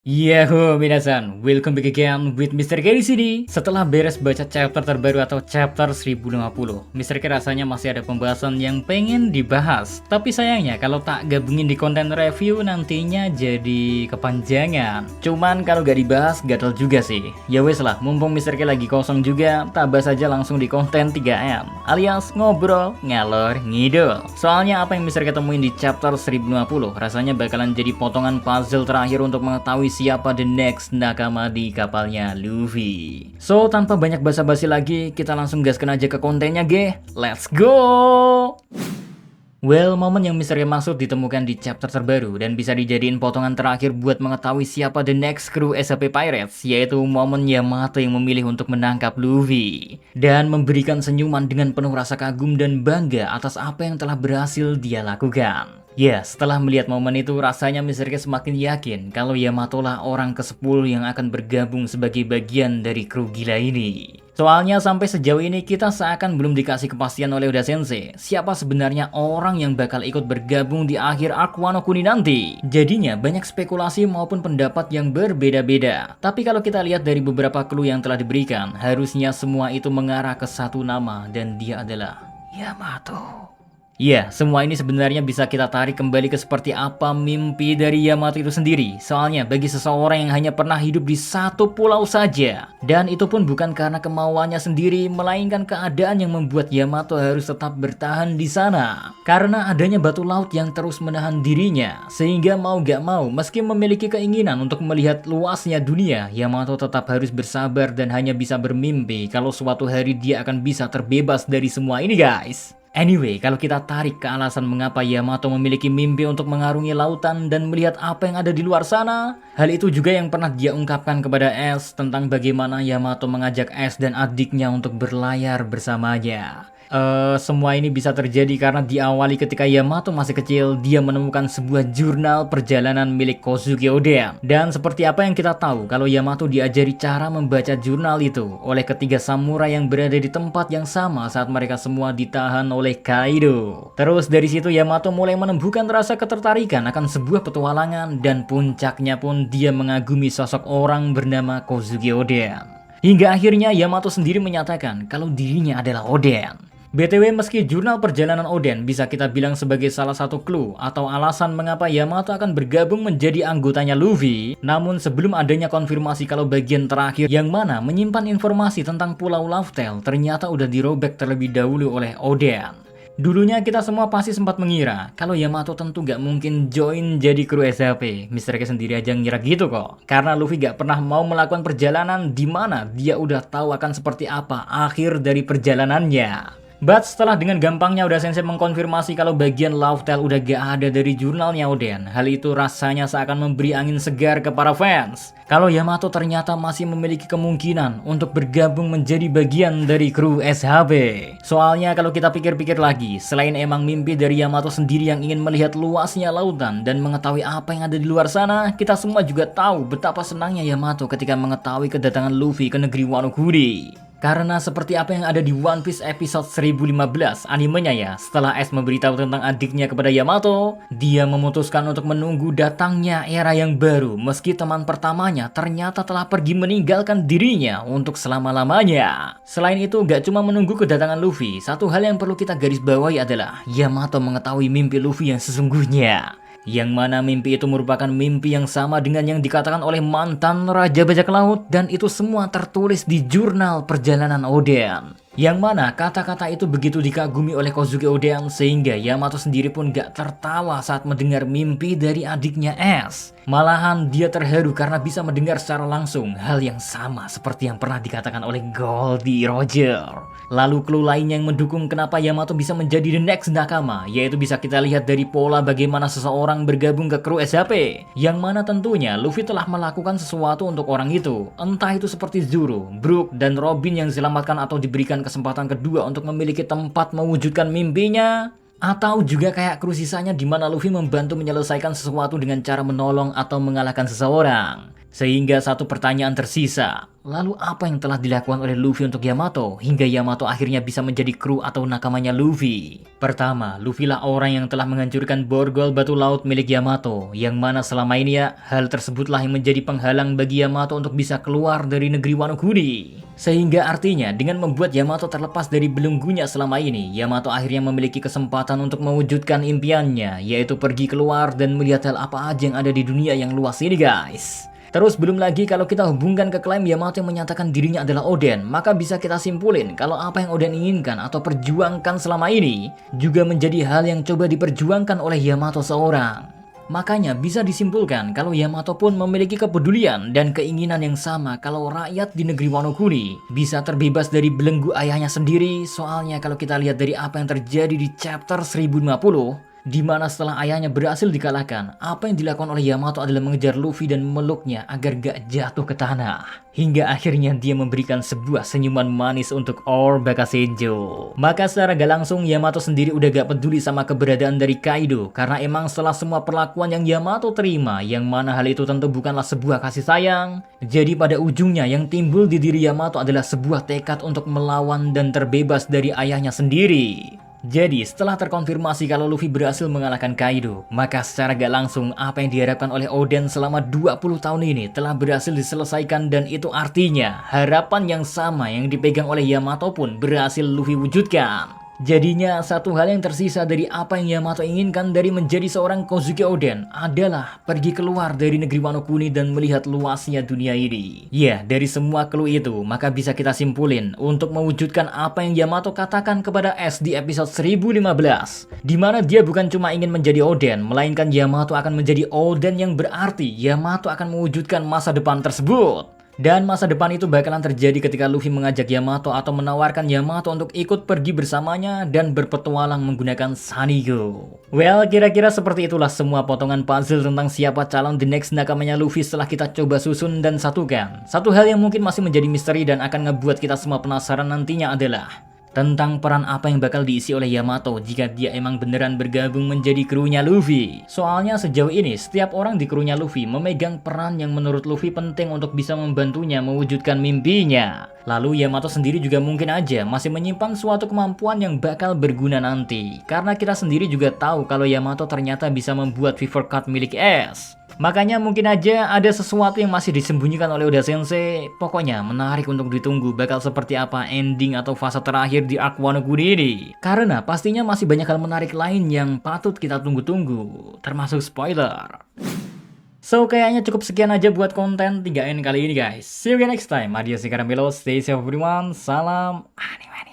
Yahoo minasan, welcome back again with Mr. K di sini. Setelah beres baca chapter terbaru atau chapter 1050, Mr. K rasanya masih ada pembahasan yang pengen dibahas. Tapi sayangnya kalau tak gabungin di konten review nantinya jadi kepanjangan. Cuman kalau gak dibahas gatel juga sih. Ya wes lah, mumpung Mr. K lagi kosong juga, tak bahas aja langsung di konten 3M alias ngobrol ngalor ngidul. Soalnya apa yang Mr. K temuin di chapter 1050 rasanya bakalan jadi potongan puzzle terakhir untuk mengetahui siapa the next nakama di kapalnya Luffy. So, tanpa banyak basa-basi lagi, kita langsung gaskan aja ke kontennya, ge. Let's go! Well, momen yang misteri maksud ditemukan di chapter terbaru dan bisa dijadiin potongan terakhir buat mengetahui siapa the next crew SAP Pirates, yaitu momen Yamato yang memilih untuk menangkap Luffy dan memberikan senyuman dengan penuh rasa kagum dan bangga atas apa yang telah berhasil dia lakukan. Ya, setelah melihat momen itu, rasanya Mr. K semakin yakin kalau Yamato lah orang ke-10 yang akan bergabung sebagai bagian dari kru gila ini. Soalnya sampai sejauh ini kita seakan belum dikasih kepastian oleh Oda Sensei siapa sebenarnya orang yang bakal ikut bergabung di akhir arc Wano Kuni nanti. Jadinya banyak spekulasi maupun pendapat yang berbeda-beda. Tapi kalau kita lihat dari beberapa clue yang telah diberikan, harusnya semua itu mengarah ke satu nama dan dia adalah Yamato. Ya, semua ini sebenarnya bisa kita tarik kembali ke seperti apa mimpi dari Yamato itu sendiri. Soalnya bagi seseorang yang hanya pernah hidup di satu pulau saja, dan itu pun bukan karena kemauannya sendiri, melainkan keadaan yang membuat Yamato harus tetap bertahan di sana. Karena adanya batu laut yang terus menahan dirinya, sehingga mau gak mau, meski memiliki keinginan untuk melihat luasnya dunia, Yamato tetap harus bersabar dan hanya bisa bermimpi kalau suatu hari dia akan bisa terbebas dari semua ini, guys. Anyway, kalau kita tarik ke alasan mengapa Yamato memiliki mimpi untuk mengarungi lautan dan melihat apa yang ada di luar sana, hal itu juga yang pernah dia ungkapkan kepada Ace tentang bagaimana Yamato mengajak Ace dan adiknya untuk berlayar bersamanya. Semua ini bisa terjadi karena diawali ketika Yamato masih kecil, dia menemukan sebuah jurnal perjalanan milik Kozuki Oden. Dan seperti apa yang kita tahu, kalau Yamato diajari cara membaca jurnal itu oleh ketiga samurai yang berada di tempat yang sama saat mereka semua ditahan oleh Kaido. Terus dari situ Yamato mulai menumbuhkan rasa ketertarikan akan sebuah petualangan dan puncaknya pun dia mengagumi sosok orang bernama Kozuki Oden. Hingga akhirnya Yamato sendiri menyatakan kalau dirinya adalah Oden. BTW, meski jurnal perjalanan Oden bisa kita bilang sebagai salah satu clue atau alasan mengapa Yamato akan bergabung menjadi anggotanya Luffy, namun sebelum adanya konfirmasi kalau bagian terakhir yang mana menyimpan informasi tentang Pulau Laughtale ternyata udah dirobek terlebih dahulu oleh Oden. Dulunya kita semua pasti sempat mengira kalau Yamato tentu gak mungkin join jadi kru SAP. Mr. K sendiri aja ngira gitu kok. Karena Luffy gak pernah mau melakukan perjalanan di mana dia udah tahu akan seperti apa akhir dari perjalanannya. But setelah dengan gampangnya Oda Sensei mengkonfirmasi kalau bagian Laughtale udah gak ada dari jurnalnya Oden, hal itu rasanya seakan memberi angin segar ke para fans. Kalau Yamato ternyata masih memiliki kemungkinan untuk bergabung menjadi bagian dari kru SHB. Soalnya kalau kita pikir-pikir lagi, selain emang mimpi dari Yamato sendiri yang ingin melihat luasnya lautan dan mengetahui apa yang ada di luar sana, kita semua juga tahu betapa senangnya Yamato ketika mengetahui kedatangan Luffy ke negeri Wano Kuni. Karena seperti apa yang ada di One Piece episode 1015 animenya ya, setelah Ace memberitahu tentang adiknya kepada Yamato, dia memutuskan untuk menunggu datangnya era yang baru meski teman pertamanya ternyata telah pergi meninggalkan dirinya untuk selama-lamanya. Selain itu, gak cuma menunggu kedatangan Luffy, satu hal yang perlu kita garis bawahi adalah Yamato mengetahui mimpi Luffy yang sesungguhnya. Yang mana mimpi itu merupakan mimpi yang sama dengan yang dikatakan oleh mantan Raja Bajak Laut, dan itu semua tertulis di jurnal perjalanan Oden. Yang mana kata-kata itu begitu dikagumi oleh Kozuki Oden sehingga Yamato sendiri pun gak tertawa saat mendengar mimpi dari adiknya Ace. Malahan dia terharu karena bisa mendengar secara langsung hal yang sama seperti yang pernah dikatakan oleh Goldie Roger. Lalu clue lainnya yang mendukung kenapa Yamato bisa menjadi the next nakama, yaitu bisa kita lihat dari pola bagaimana seseorang bergabung ke kru SHP. Yang mana tentunya Luffy telah melakukan sesuatu untuk orang itu. Entah itu seperti Zoro, Brook, dan Robin yang diselamatkan atau diberikan kesempatan kedua untuk memiliki tempat mewujudkan mimpinya. Atau juga kayak kru sisanya di mana Luffy membantu menyelesaikan sesuatu dengan cara menolong atau mengalahkan seseorang. Sehingga satu pertanyaan tersisa, lalu apa yang telah dilakukan oleh Luffy untuk Yamato hingga Yamato akhirnya bisa menjadi kru atau nakamanya Luffy? Pertama, Luffy lah orang yang telah menghancurkan borgol batu laut milik Yamato, yang mana selama ini ya, hal tersebutlah yang menjadi penghalang bagi Yamato untuk bisa keluar dari negeri Wano Kuni. Sehingga artinya dengan membuat Yamato terlepas dari belenggunya selama ini, Yamato akhirnya memiliki kesempatan untuk mewujudkan impiannya, yaitu pergi keluar dan melihat hal apa aja yang ada di dunia yang luas ini guys. Terus belum lagi kalau kita hubungkan ke klaim Yamato yang menyatakan dirinya adalah Oden, maka bisa kita simpulin kalau apa yang Oden inginkan atau perjuangkan selama ini juga menjadi hal yang coba diperjuangkan oleh Yamato seorang. Makanya bisa disimpulkan kalau Yamato pun memiliki kepedulian dan keinginan yang sama kalau rakyat di negeri Wano Kuni bisa terbebas dari belenggu ayahnya sendiri. Soalnya kalau kita lihat dari apa yang terjadi di chapter 1050, di mana setelah ayahnya berhasil dikalahkan, apa yang dilakukan oleh Yamato adalah mengejar Luffy dan memeluknya agar gak jatuh ke tanah. Hingga akhirnya dia memberikan sebuah senyuman manis untuk Ore Bakasenjo. Maka secara gak langsung Yamato sendiri udah gak peduli sama keberadaan dari Kaido, karena emang setelah semua perlakuan yang Yamato terima, yang mana hal itu tentu bukanlah sebuah kasih sayang, jadi pada ujungnya yang timbul di diri Yamato adalah sebuah tekad untuk melawan dan terbebas dari ayahnya sendiri. Jadi setelah terkonfirmasi kalau Luffy berhasil mengalahkan Kaido, maka secara gak langsung apa yang diharapkan oleh Oden selama 20 tahun ini telah berhasil diselesaikan, dan itu artinya harapan yang sama yang dipegang oleh Yamato pun berhasil Luffy wujudkan. Jadinya satu hal yang tersisa dari apa yang Yamato inginkan dari menjadi seorang Kozuki Oden adalah pergi keluar dari negeri Wano Kuni dan melihat luasnya dunia ini. Ya, dari semua clue itu, maka bisa kita simpulin untuk mewujudkan apa yang Yamato katakan kepada Ace di episode 1015, di mana dia bukan cuma ingin menjadi Oden, melainkan Yamato akan menjadi Oden yang berarti Yamato akan mewujudkan masa depan tersebut. Dan masa depan itu bakalan terjadi ketika Luffy mengajak Yamato atau menawarkan Yamato untuk ikut pergi bersamanya dan berpetualang menggunakan Sanigo. Well, kira-kira seperti itulah semua potongan puzzle tentang siapa calon the next nakamanya Luffy setelah kita coba susun dan satukan. Satu hal yang mungkin masih menjadi misteri dan akan ngebuat kita semua penasaran nantinya adalah tentang peran apa yang bakal diisi oleh Yamato jika dia emang beneran bergabung menjadi krunya Luffy. Soalnya sejauh ini setiap orang di krunya Luffy memegang peran yang menurut Luffy penting untuk bisa membantunya mewujudkan mimpinya. Lalu Yamato sendiri juga mungkin aja masih menyimpan suatu kemampuan yang bakal berguna nanti. Karena kita sendiri juga tahu kalau Yamato ternyata bisa membuat Fever Card milik Ace. Makanya mungkin aja ada sesuatu yang masih disembunyikan oleh Oda Sensei. Pokoknya menarik untuk ditunggu bakal seperti apa ending atau fase terakhir di Arc Wano Kuni ini. Karena pastinya masih banyak hal menarik lain yang patut kita tunggu-tunggu, termasuk spoiler. So kayaknya cukup sekian aja buat konten 3N kali ini guys. See you again next time. Adios, Karamelo. Stay safe everyone. Salam anime.